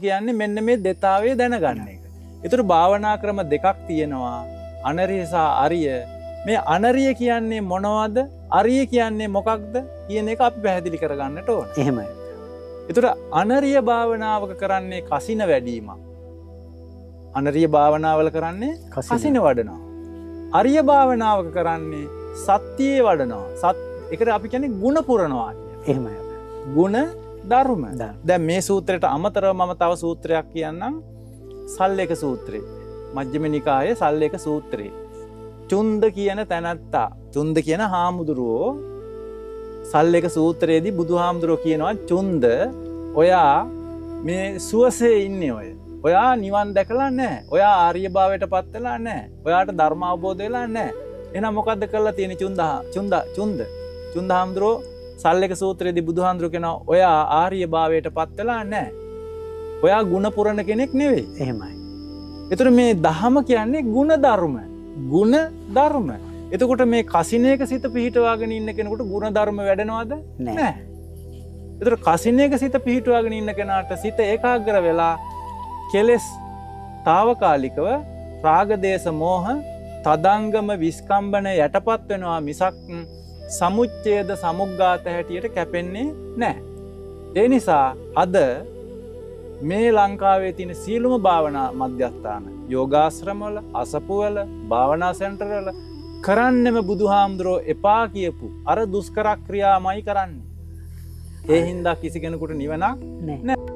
කියන්නේ මෙන්න මේ දෙතාවේ දැනගන්න එක. ඒතර භාවනා ක්‍රම දෙකක් තියෙනවා. අනරිය සහ අරිය. මේ අනරිය කියන්නේ මොනවද? අරිය කියන්නේ මොකක්ද කියන එක අපි පැහැදිලි කරගන්නට ඕන. එහෙමයි. ඒතර අනරිය භාවනාවක කරන්නේ කසින වැඩිම. අනරිය භාවනාවල කරන්නේ කසින වඩනවා. අරිය භාවනාවක කරන්නේ සත්‍යයේ වඩනවා. ඒකට අපි කියන්නේ ಗುಣ පුරනවා කියන්නේ. එහෙමයි. ಗುಣ ධර්ම. දැන් මේ සූත්‍රයට අමතරව මම තව සූත්‍රයක් කියන්නම්. සල්ලේක සූත්‍රය. මජ්ක්‍ධිම නිකායේ සල්ලේක සූත්‍රය. චුන්ද කියන තැනැත්තා. චුන්ද කියන හාමුදුරුවෝ සල්ලේක සූත්‍රයේදී බුදුහාමුදුරුවෝ කියනවා චුන්ද ඔයා මේ සුවසේ ඉන්නේ ඔය. ඔයා නිවන් දැකලා නැහැ. ඔයා ආර්ය භාවයට පත් වෙලා නැහැ. ඔයාට ධර්ම අවබෝධ වෙලා නැහැ. එහෙනම් මොකද්ද කරලා තියෙන්නේ චුන්ද හාමුදුරුවෝ සල්ලේක සූත්‍රයේදී බුදුහාමුදුරුවෝ කියනවා ඔයා ආර්ය භාවයට පත් වෙලා නැහැ. ඔයා ಗುಣ පුරණ කෙනෙක් නෙවෙයි. එහෙමයි. ඒතර මේ දහම කියන්නේ ಗುಣ ධර්ම. ಗುಣ ධර්ම. එතකොට මේ කසිනේක සිත පිහිටවාගෙන ඉන්න කෙනෙකුට ಗುಣ ධර්ම වැඩනවද? නැහැ. ඒතර කසිනේක සිත පිහිටවාගෙන ඉන්න කෙනාට සිත ඒකාග්‍ර වෙලා කෙලස් తాවකාලිකව රාග දේශ මොහ තදංගම විස්කම්බන යටපත් වෙනවා මිසක් සමුච්ඡේද සමුග්ගාත හැටියට කැපෙන්නේ නැහැ. ඒ නිසා අද මේ ලංකාවේ තියෙන සීලම භාවනා මධ්‍යස්ථාන යෝගාශ්‍රමවල අසපුවල භාවනා සෙන්ටර්වල කරන්නෙම බුදුහාමුදුරෝ එපා කියපු අර දුෂ්කර ක්‍රියාමයි කරන්නේ. ඒ හින්දා කිසි කෙනෙකුට නිවනක් නැහැ.